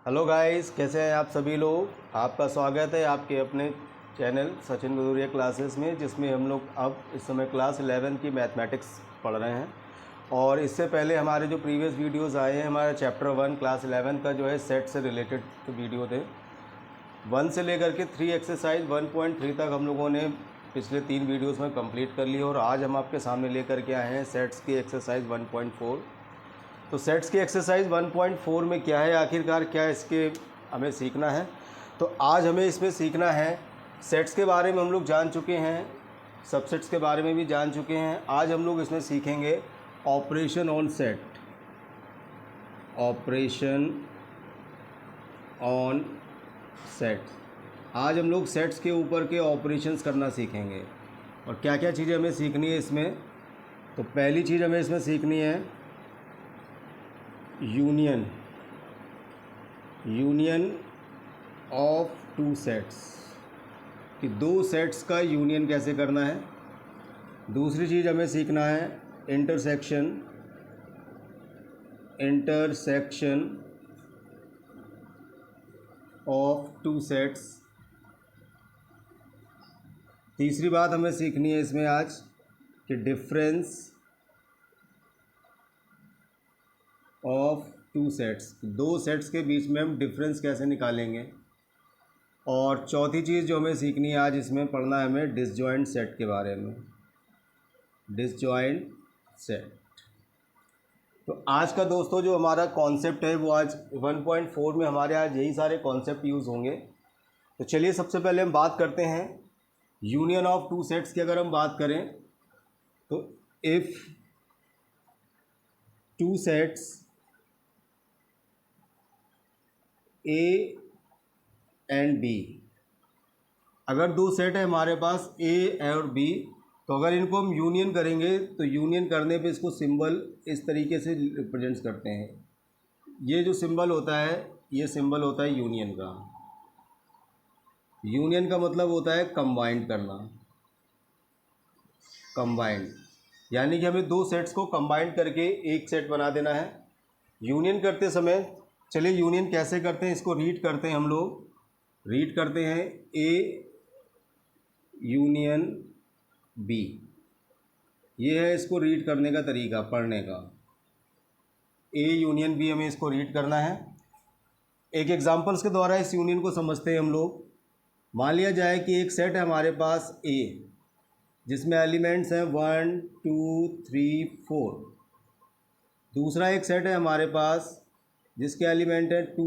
Hello guys, कैसे हैं आप सभी लोग। आपका स्वागत है आपके अपने चैनल सचिन भदौरिया क्लासेस में, जिसमें हम लोग अब इस समय क्लास 11 की मैथमेटिक्स पढ़ रहे हैं। और इससे पहले हमारे जो प्रीवियस वीडियोस आए हैं, हमारे चैप्टर 1 क्लास 11 का जो है सेट से रिलेटेड वीडियो थे। 1 से लेकर के 3 एक्सरसाइज 1.3 तक हम लोगों ने पिछले 3 वीडियोज़ में कंप्लीट कर लिया और आज हम आपके सामने लेकर के आए हैं सेट्स की एक्सरसाइज 1.4। तो सेट्स की एक्सरसाइज 1.4 में क्या है, आखिरकार क्या इसके हमें सीखना है। तो आज हमें इसमें सीखना है, सेट्स के बारे में हम लोग जान चुके हैं, सबसेट्स के बारे में भी जान चुके हैं। आज हम लोग इसमें सीखेंगे operation on set, operation on set. आज हम लोग सेट्स के ऊपर के ऑपरेशंस करना सीखेंगे। और क्या क्या चीज़ें हमें सीखनी है इसमें। तो पहली चीज़ हमें इसमें सीखनी है union, union of two sets, कि दो सेट्स का यूनियन कैसे करना है। दूसरी चीज़ हमें सीखना है intersection, intersection of two sets. तीसरी बात हमें सीखनी है इसमें आज कि डिफरेंस ऑफ टू सेट्स, दो सेट्स के बीच में हम डिफरेंस कैसे निकालेंगे। और चौथी चीज़ जो हमें सीखनी है आज इसमें पढ़ना है हमें डिसजॉइंट सेट के बारे में, डिसजॉइंट सेट। तो आज का दोस्तों जो हमारा कॉन्सेप्ट है वो आज 1.4 में हमारे आज यही सारे कॉन्सेप्ट यूज़ होंगे। तो चलिए सबसे पहले हम बात करते हैं यूनियन ऑफ टू सेट्स की। अगर हम बात करें तो if two sets A and B, अगर दो सेट है हमारे पास ए और बी, तो अगर इनको हम यूनियन करेंगे तो यूनियन करने पे इसको सिंबल इस तरीके से रिप्रेजेंट्स करते हैं। ये जो सिंबल होता है ये सिंबल होता है यूनियन का। यूनियन का मतलब होता है कंबाइंड करना, कंबाइंड, यानी कि हमें दो सेट्स को कंबाइंड करके एक सेट बना देना है। यूनियन करते समय चलिए यूनियन कैसे करते हैं इसको रीड करते हैं। हम लोग रीड करते हैं ए यूनियन बी, ये है इसको रीड करने का तरीका, पढ़ने का। ए यूनियन बी हमें इसको रीड करना है। एक एग्जांपल्स के द्वारा इस यूनियन को समझते हैं हम लोग। मान लिया जाए कि एक सेट है हमारे पास ए, जिसमें एलिमेंट्स हैं 1 2 3 4। दूसरा एक सेट है हमारे पास जिसके एलिमेंट है 2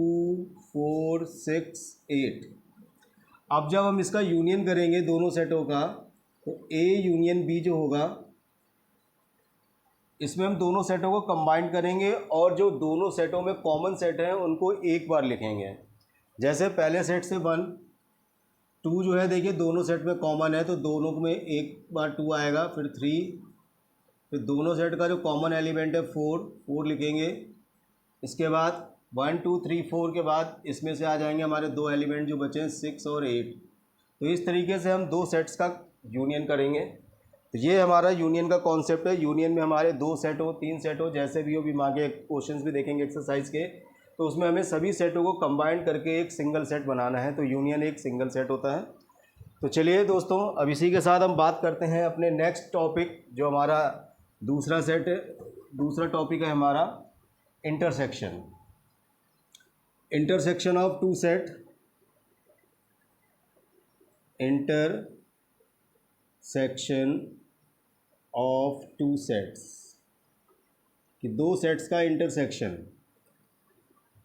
4 6 8। अब जब हम इसका यूनियन करेंगे दोनों सेटों का, तो ए यूनियन बी जो होगा, इसमें हम दोनों सेटों को कंबाइन करेंगे और जो दोनों सेटों में कॉमन सेट हैं उनको एक बार लिखेंगे। जैसे पहले सेट से 1 2 जो है, देखिए दोनों सेट में कॉमन है तो दोनों में एक बार 2 आएगा, फिर 3, फिर दोनों सेट का जो कॉमन एलिमेंट है 4 लिखेंगे। इसके बाद 1 2 3 4 के बाद इसमें से आ जाएंगे हमारे दो एलिमेंट जो बचे हैं 6 और 8। तो इस तरीके से हम दो सेट्स का यूनियन करेंगे। तो ये हमारा यूनियन का कॉन्सेप्ट है। यूनियन में हमारे दो सेट हो, तीन सेट हो, जैसे भी हो, भी आगे क्वेश्चंस भी देखेंगे एक्सरसाइज के, तो उसमें हमें सभी सेटों को कंबाइन करके एक सिंगल सेट बनाना है। तो यूनियन एक सिंगल सेट होता है। तो चलिए दोस्तों, अब इसी के साथ हम बात करते हैं अपने नेक्स्ट टॉपिक, जो हमारा दूसरा सेट है, दूसरा टॉपिक है हमारा intersection, intersection of two set, intersection of two sets, कि दो सेट्स का इंटरसेक्शन।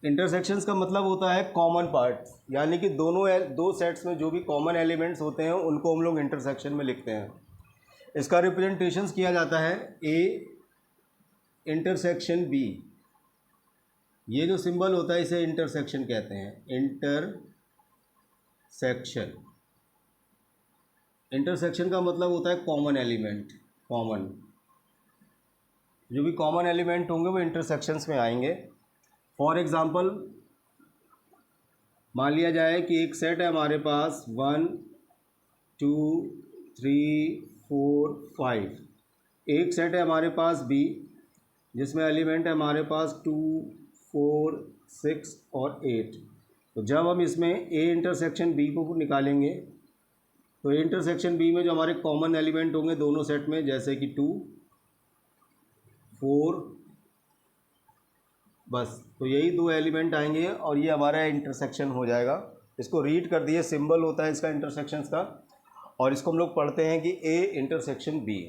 इंटरसेक्शंस का मतलब होता है कॉमन पार्ट्स, यानी कि दो सेट्स में जो भी कॉमन एलिमेंट्स होते हैं उनको हम लोग इंटरसेक्शन में लिखते हैं। इसका रिप्रेजेंटेशंस किया जाता है ए इंटरसेक्शन बी। ये जो सिंबल होता है इसे इंटरसेक्शन कहते हैं, इंटरसेक्शन। इंटरसेक्शन का मतलब होता है कॉमन एलिमेंट, कॉमन, जो भी कॉमन एलिमेंट होंगे वो इंटरसेक्शंस में आएंगे। फॉर एग्ज़ाम्पल मान लिया जाए कि एक सेट है हमारे पास 1 2 3 4 5। एक सेट है हमारे पास बी जिसमें एलिमेंट है हमारे पास 2 4 6 और 8। तो जब हम इसमें ए इंटरसेक्शन बी को निकालेंगे तो ए इंटरसेक्शन बी में जो हमारे कॉमन एलिमेंट होंगे दोनों सेट में, जैसे कि 2, 4, बस तो यही दो एलिमेंट आएंगे और ये हमारा इंटरसेक्शन हो जाएगा। इसको रीड कर दिए, सिंबल होता है इसका इंटरसेक्शंस का, और इसको हम लोग पढ़ते हैं कि ए इंटरसेक्शन बी।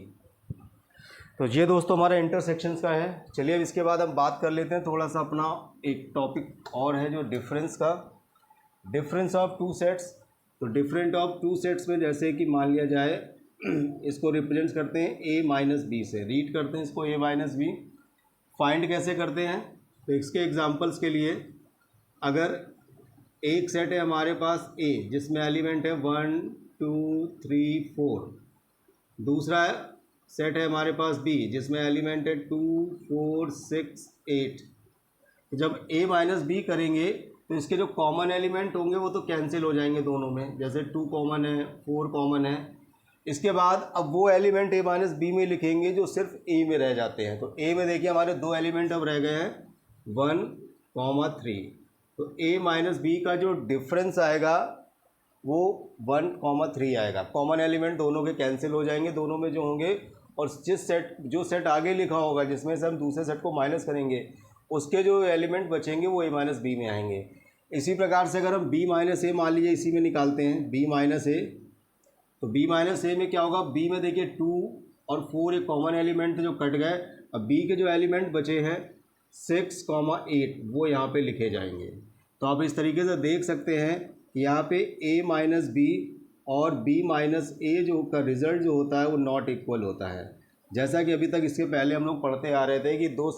तो ये दोस्तों हमारा इंटरसेक्शंस का है। चलिए अब इसके बाद हम बात कर लेते हैं थोड़ा सा अपना एक टॉपिक और है जो डिफरेंस का, डिफरेंस ऑफ टू सेट्स। तो डिफरेंट ऑफ टू सेट्स में जैसे कि मान लिया जाए इसको रिप्रेजेंट करते हैं ए माइनस बी से, रीड करते हैं इसको ए माइनस बी। फाइंड कैसे करते हैं, तो इसके एग्जांपल्स के लिए अगर एक सेट है हमारे पास ए जिसमें एलिमेंट है 1 2 3 4, दूसरा सेट है हमारे पास बी जिसमें एलिमेंट है 2 4 6 8। जब ए माइनस बी करेंगे तो इसके जो कॉमन एलिमेंट होंगे वो तो कैंसिल हो जाएंगे दोनों में, जैसे 2 कॉमन है, 4 कॉमन है। इसके बाद अब वो एलिमेंट ए माइनस बी में लिखेंगे जो सिर्फ ए में रह जाते हैं। तो ए में देखिए हमारे दो एलिमेंट अब रह गए हैं 1, 3। तो ए माइनस बी का जो डिफरेंस आएगा वो 1, 3 आएगा। कॉमन एलिमेंट दोनों के कैंसिल हो जाएंगे दोनों में जो होंगे, और जो सेट आगे लिखा होगा जिसमें से हम दूसरे सेट को माइनस करेंगे उसके जो एलिमेंट बचेंगे वो ए माइनस बी में आएंगे। इसी प्रकार से अगर हम बी माइनस ए मान लीजिए इसी में निकालते हैं बी माइनस ए, तो बी माइनस ए में क्या होगा, बी में देखिए 2 और 4 एक कॉमन एलिमेंट जो कट गए। अब बी के जो एलिमेंट बचे हैं 6, 8 वो यहाँ पे लिखे जाएंगे। तो आप इस तरीके से देख सकते हैं कि यहाँ पे ए माइनस बी और बी माइनस ए जो का रिज़ल्ट जो होता है वो नॉट इक्वल होता है। जैसा कि अभी तक इसके पहले हम लोग पढ़ते आ रहे थे कि दो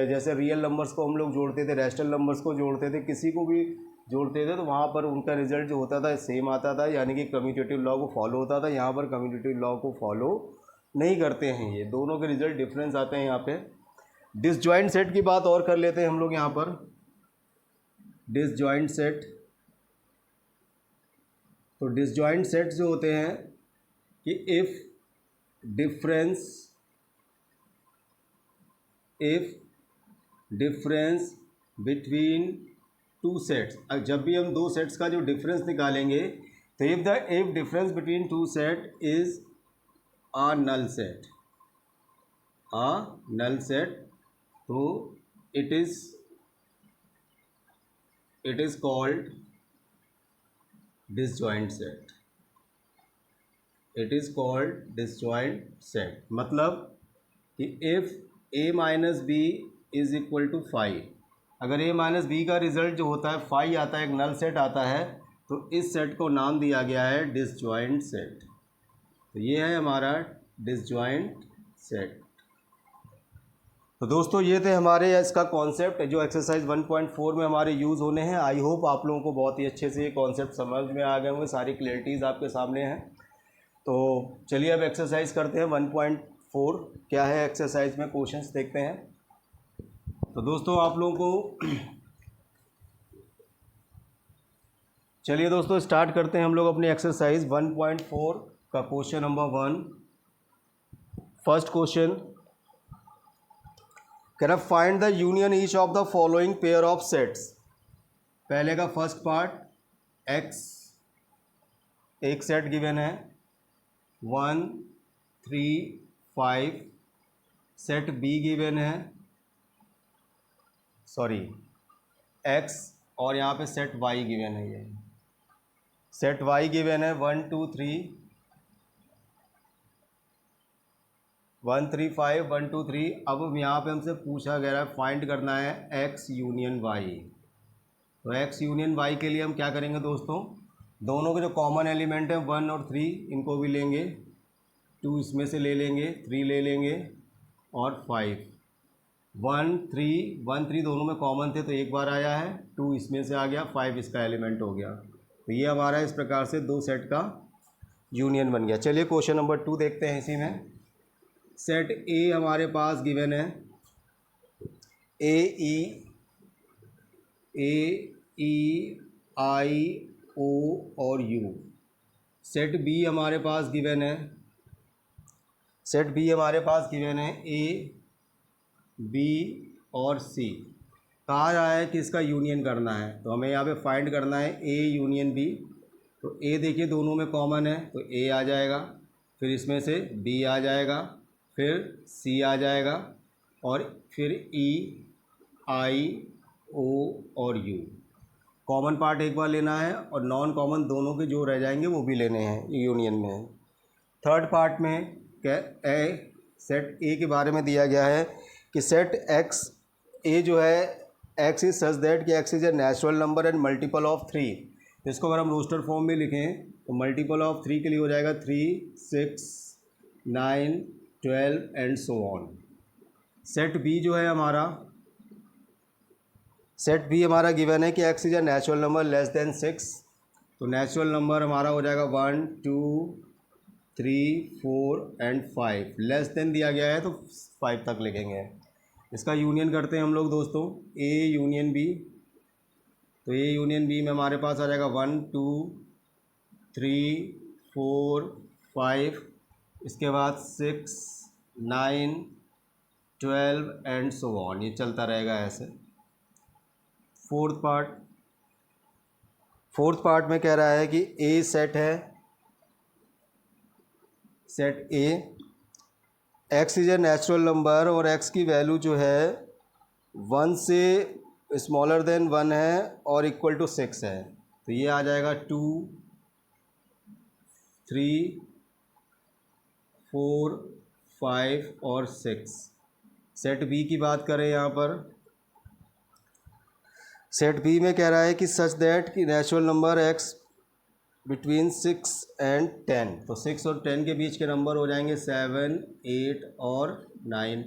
जैसे रियल नंबर्स को हम लोग जोड़ते थे, रैशनल नंबर्स को जोड़ते थे, किसी को भी जोड़ते थे तो वहाँ पर उनका रिज़ल्ट जो होता था सेम आता था, यानी कि कम्यूटेटिव लॉ को फॉलो होता था। यहाँ पर कम्यूटेटिव लॉ को फॉलो नहीं करते हैं, ये दोनों के रिज़ल्ट डिफरेंस आते हैं यहाँ पे। डिसजॉइंट सेट की बात और कर लेते हैं हम लोग यहाँ पर। डिसजॉइंट सेट, तो डिसजॉइंट सेट जो होते हैं कि if difference between two sets, जब भी हम दो सेट्स का जो डिफरेंस निकालेंगे तो if difference between two set is a null set, तो it is called disjoint set. It is called disjoint set. मतलब कि if a minus b is equal to 5, अगर ए माइनस बी का result जो होता है 5 आता है, एक नल सेट आता है, तो इस सेट को नाम दिया गया है डिसजॉइंट सेट। तो ये है हमारा डिसजॉइंट सेट। तो दोस्तों ये थे हमारे इसका कॉन्सेप्ट जो एक्सरसाइज 1.4 में हमारे यूज़ होने हैं। आई होप आप लोगों को बहुत ही अच्छे से ये कॉन्सेप्ट समझ में आ गए होंगे, सारी क्लैरिटीज़ आपके सामने हैं। तो चलिए अब एक्सरसाइज करते हैं 1.4 क्या है एक्सरसाइज में, क्वेश्चंस देखते हैं। तो दोस्तों आप लोगों को चलिए दोस्तों स्टार्ट करते हैं हम लोग अपनी एक्सरसाइज 1.4 का question number 1। First question, can I find the union each of the following pair of sets. पहले का फर्स्ट पार्ट, एक्स एक सेट गिवन है 1 3 5, सेट बी गिवन है, सॉरी एक्स, और यहाँ पे सेट वाई गिवन है। ये सेट वाई गिवन है 1 2 3 1 3 5 1 2 3। अब यहाँ पे हमसे पूछा गया है फाइंड करना है एक्स यूनियन वाई। तो एक्स यूनियन वाई के लिए हम क्या करेंगे दोस्तों, दोनों के जो कॉमन एलिमेंट हैं 1 और 3 इनको भी लेंगे, 2 इसमें से ले लेंगे, 3 ले लेंगे और 5। 1 3 दोनों में कॉमन थे तो एक बार आया है, 2 इसमें से आ गया, 5 इसका एलिमेंट हो गया। तो ये हमारा इस प्रकार से दो सेट का यूनियन बन गया। चलिए क्वेश्चन नंबर 2 देखते हैं। इसी में सेट ए हमारे पास गिवन है ए ई आई ओ और यू। सेट बी हमारे पास गिवन है, ए बी और सी। कहा रहा है कि इसका यूनियन करना है, तो हमें यहाँ पे फाइंड करना है ए यूनियन बी। तो ए देखिए दोनों में कॉमन है तो ए आ जाएगा, फिर इसमें से बी आ जाएगा, फिर सी आ जाएगा, और फिर ई, आई, ओ और यू। कॉमन पार्ट एक बार लेना है और नॉन कॉमन दोनों के जो रह जाएंगे वो भी लेने हैं, यूनियन में। थर्ड पार्ट में सेट ए के बारे में दिया गया है कि सेट एक्स ए जो है एक्स इज सच दैट कि x is a natural number and multiple of 3। इसको अगर हम रोस्टर फॉर्म में लिखें तो मल्टीपल ऑफ 3 के लिए हो जाएगा 3, 6, 9, 12 and so on. Set B जो है हमारा, सेट बी हमारा गिवन है कि x is a natural number less than 6। तो नेचुरल नंबर हमारा हो जाएगा 1, 2, 3, 4 एंड 5। लेस देन दिया गया है तो 5 तक लिखेंगे। इसका यूनियन करते हैं हम लोग दोस्तों, ए यूनियन बी। तो ए यूनियन बी में हमारे पास आ जाएगा 1, 2, 3, 4, 5, इसके बाद 6, 9, 12 एंड सो ऑन। ये चलता रहेगा ऐसे। फोर्थ पार्ट में कह रहा है कि ए सेट है, set A x is a natural number और एक्स की वैल्यू जो है 1 से स्मॉलर देन 1 है और इक्वल टू 6 है। तो ये आ जाएगा 2, 3, 4, 5 और 6। सेट बी की बात करें यहाँ पर, सेट बी में कह रहा है कि सच दैट कि natural number x between 6 and 10। तो 6 और 10 के बीच के नंबर हो जाएंगे 7, 8 और 9।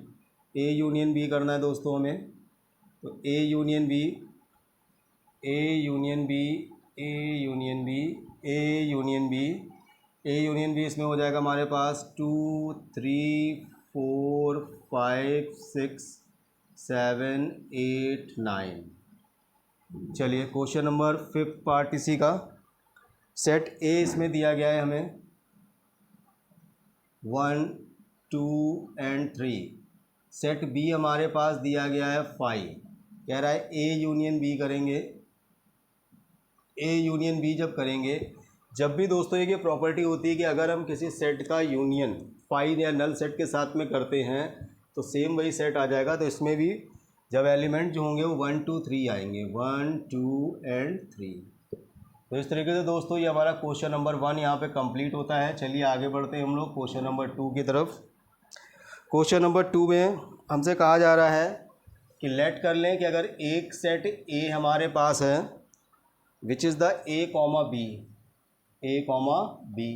ए यूनियन बी करना है दोस्तों हमें। तो A union B, A union B, A union B, A union B, A union B इसमें हो जाएगा हमारे पास 2, 3, 4, 5, 6, 7, 8, 9। चलिए क्वेश्चन नंबर 5th पार्ट इसी का। सेट ए इसमें दिया गया है हमें 1, 2 एंड 3। सेट बी हमारे पास दिया गया है 5। कह रहा है ए यूनियन बी करेंगे। ए यूनियन बी जब करेंगे, जब भी दोस्तों ये प्रॉपर्टी होती है कि अगर हम किसी सेट का यूनियन 5 या नल सेट के साथ में करते हैं तो सेम वही सेट आ जाएगा। तो इसमें भी जब एलिमेंट जो होंगे वो 1, 2, 3 आएंगे, 1, 2 एंड 3। तो इस तरीके से दोस्तों ये हमारा क्वेश्चन नंबर 1 यहाँ पे कंप्लीट होता है। चलिए आगे बढ़ते हैं हम लोग क्वेश्चन नंबर 2 की तरफ। क्वेश्चन नंबर 2 में हमसे कहा जा रहा है कि लेट कर लें कि अगर एक सेट ए हमारे पास है which is the A comma B, A comma B.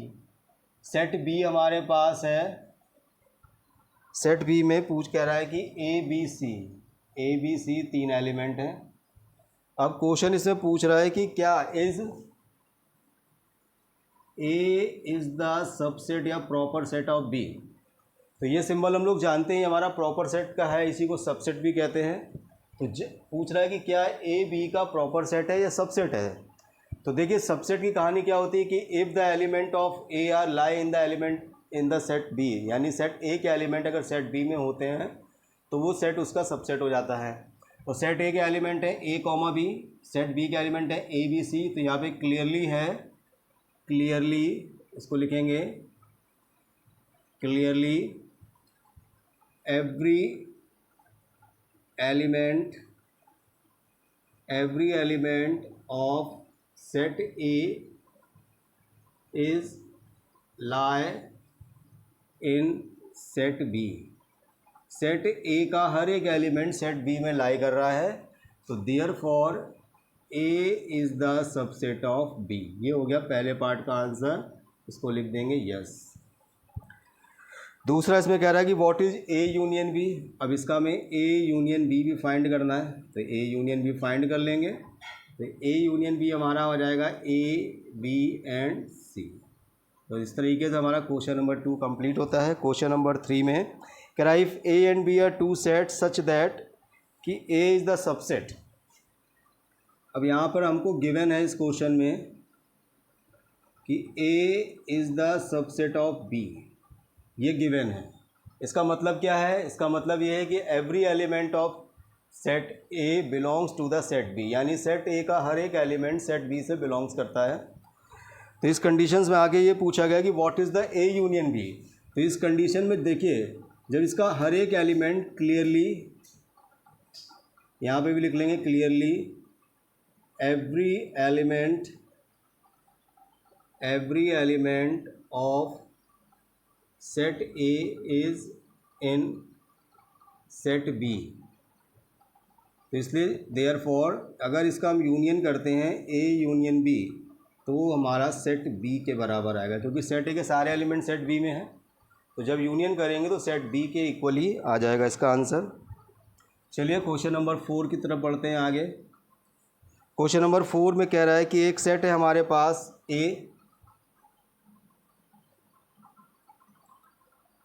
Set B हमारे पास है, सेट बी में कह रहा है कि ए बी सी 3 एलिमेंट हैं। अब क्वेश्चन इसमें पूछ रहा है कि क्या ए इज़ द सबसेट या प्रॉपर सेट ऑफ बी। तो ये सिंबल हम लोग जानते हैं हमारा प्रॉपर सेट का है, इसी को सबसेट भी कहते हैं। तो पूछ रहा है कि क्या ए बी का प्रॉपर सेट है या सबसेट है। तो देखिए सबसेट की कहानी क्या होती है कि if the element of A are lie in the element in the set B, यानी सेट ए के एलिमेंट अगर सेट बी में होते हैं तो वो सेट उसका सबसेट हो जाता है। तो सेट ए के एलिमेंट है ए कॉमा बी, सेट बी के एलिमेंट है ए बी सी। तो यहाँ पे क्लियरली है, क्लियरली इसको लिखेंगे, clearly every element of set A is lie in set B. Set A का हर एक एलिमेंट सेट बी में लाई कर रहा है। तो therefore A is the subset of B. ये हो गया पहले पार्ट का आंसर, इसको लिख देंगे यस। दूसरा इसमें कह रहा है कि what is A union B. अब इसका हमें ए यूनियन बी भी फाइंड करना है, तो ए यूनियन बी फाइंड कर लेंगे। तो ए यूनियन बी हमारा हो जाएगा ए बी एंड सी। तो इस तरीके से हमारा क्वेश्चन नंबर 2 कंप्लीट होता है। क्वेश्चन नंबर 3 में कह रहा है if A and B are 2 set such that कि ए इज़ द सबसेट। अब यहाँ पर हमको गिवन है इस क्वेश्चन में कि A is the subset of B, ये गिवन है। इसका मतलब क्या है, इसका मतलब ये है कि every element of set A belongs to the set B, यानी सेट ए का हर एक एलिमेंट सेट बी से बिलोंग्स करता है। तो इस कंडीशंस में आगे ये पूछा गया कि what is the A union B. तो इस कंडीशन में देखिए, जब इसका हर एक एलिमेंट क्लियरली, यहाँ पे भी लिख लेंगे clearly, every element of set A is in set B. तो इसलिए देयरफॉर अगर इसका हम यूनियन करते हैं ए यूनियन बी, तो हमारा सेट बी के बराबर आएगा, क्योंकि सेट ए के सारे एलिमेंट सेट बी में हैं। तो जब यूनियन करेंगे तो सेट बी के इक्वल ही आ जाएगा इसका आंसर। चलिए क्वेश्चन नंबर 4 की तरफ बढ़ते हैं आगे। क्वेश्चन नंबर 4 में कह रहा है कि एक सेट है हमारे पास ए,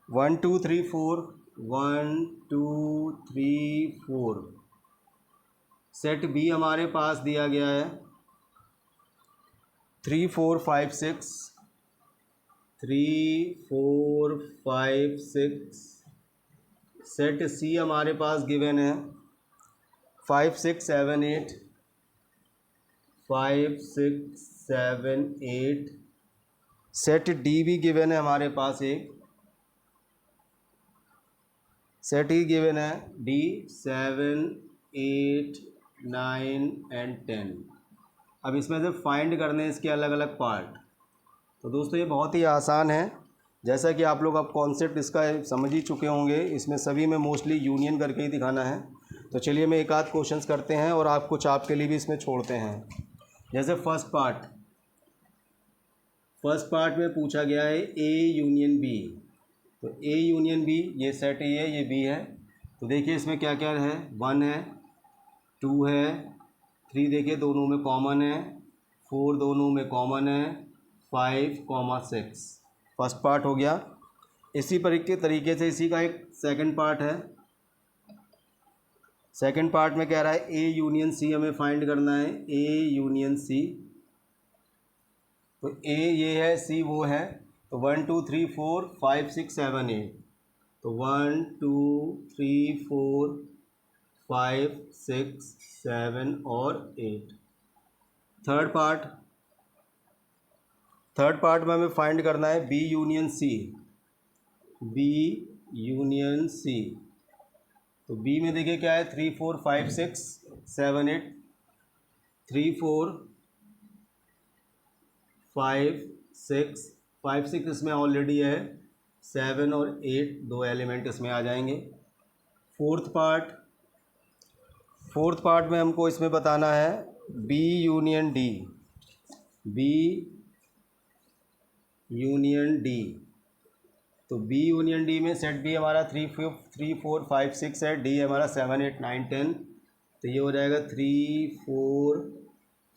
1 2 3 4, 1 2 3 4। सेट बी हमारे पास दिया गया है 3 4 5 6, 3 4 5 6। सेट सी हमारे पास गिवन है 5 6 7 8, 5 6 7 8। सेट डी भी गिवन है हमारे पास एक, सेट ई गिवन है डी 7 8 9 एंड 10। अब इसमें से फाइंड करने हैं इसके अलग अलग पार्ट। तो दोस्तों ये बहुत ही आसान है, जैसा कि आप लोग अब कॉन्सेप्ट इसका समझ ही चुके होंगे। इसमें सभी में मोस्टली यूनियन करके ही दिखाना है। तो चलिए मैं एक आध क्वेश्चंस करते हैं और आप कुछ आपके लिए भी इसमें छोड़ते हैं। जैसे फर्स्ट पार्ट में पूछा गया है ए यूनियन बी। तो ए यूनियन बी, ये सेट ए है, ये बी है। तो देखिए इसमें क्या क्या है, 1 है, 2 है, 3 देखिए दोनों में कॉमन है, 4 दोनों में कॉमन है, 5, 6। फर्स्ट पार्ट हो गया। इसी तरीके से इसी का एक सेकंड पार्ट है। सेकंड पार्ट में कह रहा है ए यूनियन सी हमें फाइंड करना है, ए यूनियन सी। तो ए ये है, सी वो है। तो 1 2 3 4 5 6 7 8। तो 1 2 3 4 5 6 7 और 8। थर्ड पार्ट में हमें फाइंड करना है B union C, B union C. तो बी में देखिए क्या है, 3 4 5 6 7 8। 3 4 5 6, 5 6 इसमें ऑलरेडी है, 7 और 8 दो एलिमेंट इसमें आ जाएंगे। फोर्थ पार्ट में हमको इसमें बताना है B union D, B union D. तो बी यूनियन डी में सेट बी हमारा 3 4 5 6 है, डी हमारा 7 8 9 10। तो ये हो जाएगा 3 4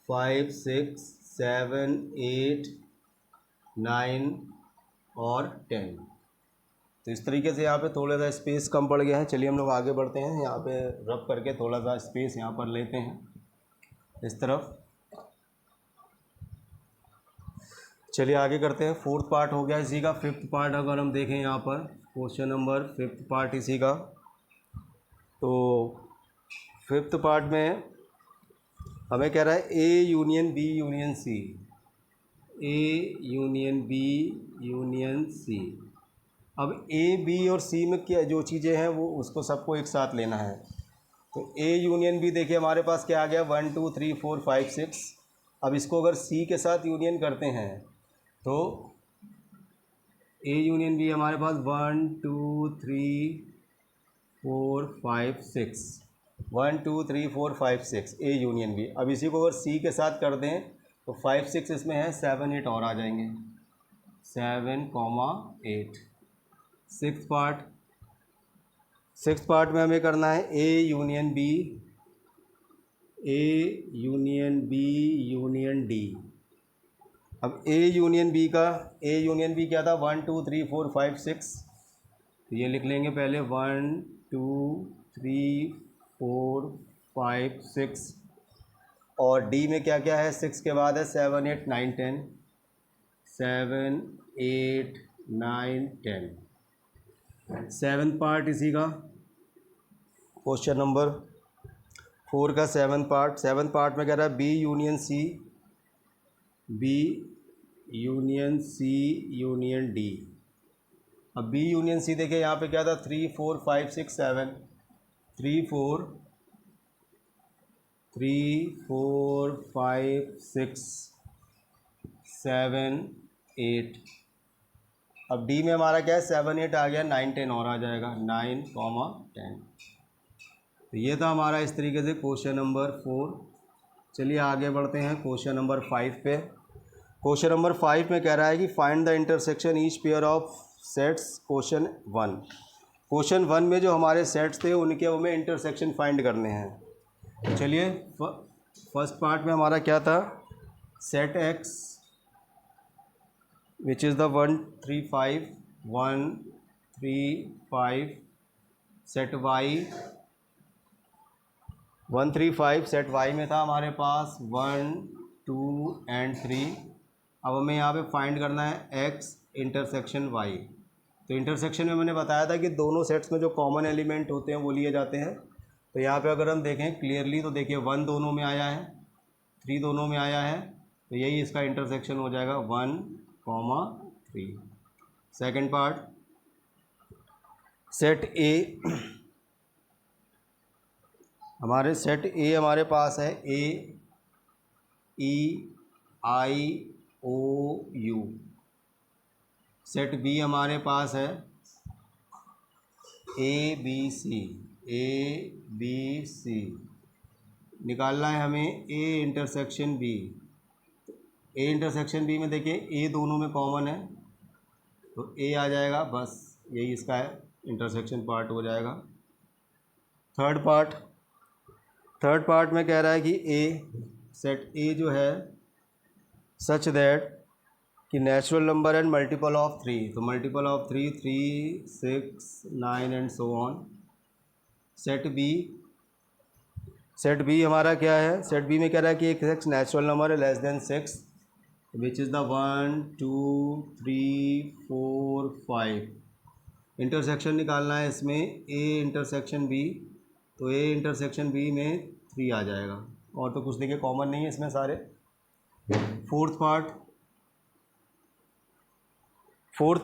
5 6 7 8 9 और 10। तो इस तरीके से यहाँ पे थोड़ा सा स्पेस कम पड़ गया है। चलिए हम लोग आगे बढ़ते हैं। यहाँ पे रब करके थोड़ा सा स्पेस यहाँ पर लेते हैं इस तरफ। चलिए आगे करते हैं। फोर्थ पार्ट हो गया इसी का। फिफ्थ पार्ट अगर हम देखें यहाँ पर, क्वेश्चन नंबर फिफ्थ पार्ट इसी का। तो फिफ्थ पार्ट में हमें कह रहा है A union B union C, A union B union C. अब ए बी और सी में क्या जो चीज़ें हैं वो उसको सबको एक साथ लेना है। तो ए यूनियन बी देखिए हमारे पास क्या आ गया, 1 2 3 4 5 6। अब इसको अगर सी के साथ यूनियन करते हैं तो ए यूनियन बी हमारे पास 1 2 3 4 5 6, 1 2 3 4 5 6 ए यूनियन बी। अब इसी को अगर सी के साथ कर दें तो 5 6 इसमें है, 7 8 और आ जाएंगे, 7 8। सिक्स पार्ट में हमें करना है A union B, A union B union D. अब ए यूनियन बी क्या था, 1 2 3 4 5 6। तो ये लिख लेंगे पहले 1 2 3 4 5 6। और डी में क्या क्या है, 6 के बाद है 7 8 9 10, 7 8 9 10। सेवन्थ पार्ट इसी का, क्वेश्चन नंबर 4 का सेवन्थ पार्ट में कह रहा है B union C union D. अब बी यूनियन सी देखिए यहाँ पे क्या था, 3 4 5 6 7, 3 4 5 6 7 8। अब डी में हमारा क्या है, 7 8 आ गया, 9 10 और आ जाएगा, 9 10। तो ये था हमारा इस तरीके से क्वेश्चन नंबर 4। चलिए आगे बढ़ते हैं क्वेश्चन नंबर 5 पे। क्वेश्चन नंबर 5 में कह रहा है कि find the intersection each pair of sets question 1। Question 1 में जो हमारे सेट्स थे उनके हमें इंटरसेक्शन फाइंड करने हैं। तो चलिए फर्स्ट पार्ट में हमारा क्या था, set X which is the 1 3 5 1 3 5, set Y 1 3 5, set Y में था हमारे पास 1 2 एंड 3। अब हमें यहाँ पे फाइंड करना है एक्स इंटरसेक्शन वाई। तो इंटरसेक्शन में मैंने बताया था कि दोनों सेट्स में जो कॉमन एलिमेंट होते हैं वो लिए जाते हैं। तो यहाँ पे अगर हम देखें क्लियरली तो देखिए 1 दोनों में आया है, 3 दोनों में आया है, तो यही इसका इंटरसेक्शन हो जाएगा 1 3। सेकेंड पार्ट, सेट ए हमारे पास है A E I O U. Set B हमारे पास है ए बी सी। निकालना है हमें A intersection B. A intersection B में देखिए ए दोनों में कॉमन है तो ए आ जाएगा, बस यही इसका है इंटरसेक्शन पार्ट हो जाएगा। थर्ड पार्ट में कह रहा है कि सेट ए जो है सच दैट कि natural number and multiple of 3, तो multiple of 3 3 6 9 and so on. Set B हमारा क्या है, सेट बी में कह रहा है कि एक सेक्स नेचुरल नंबर है less than 6 which is the 1 2 3 4 5। Intersection निकालना है इसमें ए इंटरसेक्शन बी, तो ए इंटरसेक्शन बी में 3 आ जाएगा, और तो कुछ देखिए कॉमन नहीं है इसमें सारे। फोर्थ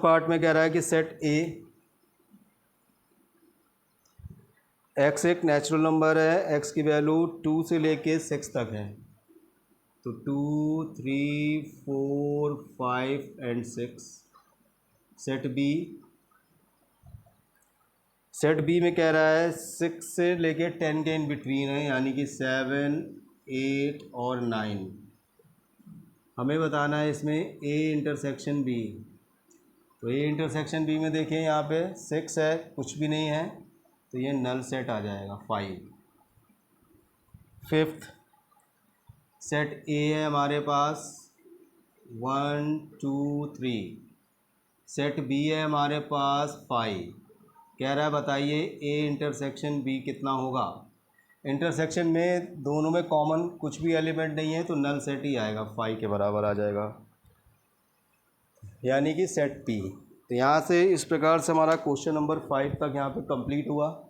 पार्ट में कह रहा है कि सेट ए एक्स एक नेचुरल नंबर है, एक्स की वैल्यू 2 से लेके 6 तक है, तो 2 3 4 5 एंड 6। सेट बी में कह रहा है 6 से लेके 10 के इन बिटवीन है, यानी कि 7 8 और 9। हमें बताना है इसमें ए इंटरसेक्शन बी। तो ए इंटरसेक्शन बी में देखिए यहाँ पे 6 है, कुछ भी नहीं है, तो ये नल सेट आ जाएगा 5। फिफ्थ, सेट ए है हमारे पास 1 2 3, सेट बी है हमारे पास 5। कह रहा है बताइए ए इंटरसेक्शन बी कितना होगा। इंटरसेक्शन में दोनों में कॉमन कुछ भी एलिमेंट नहीं है, तो नल सेट ही आएगा, 5 के बराबर आ जाएगा, यानी कि सेट पी। तो यहाँ से इस प्रकार से हमारा क्वेश्चन नंबर 5 तक यहाँ पे कंप्लीट हुआ।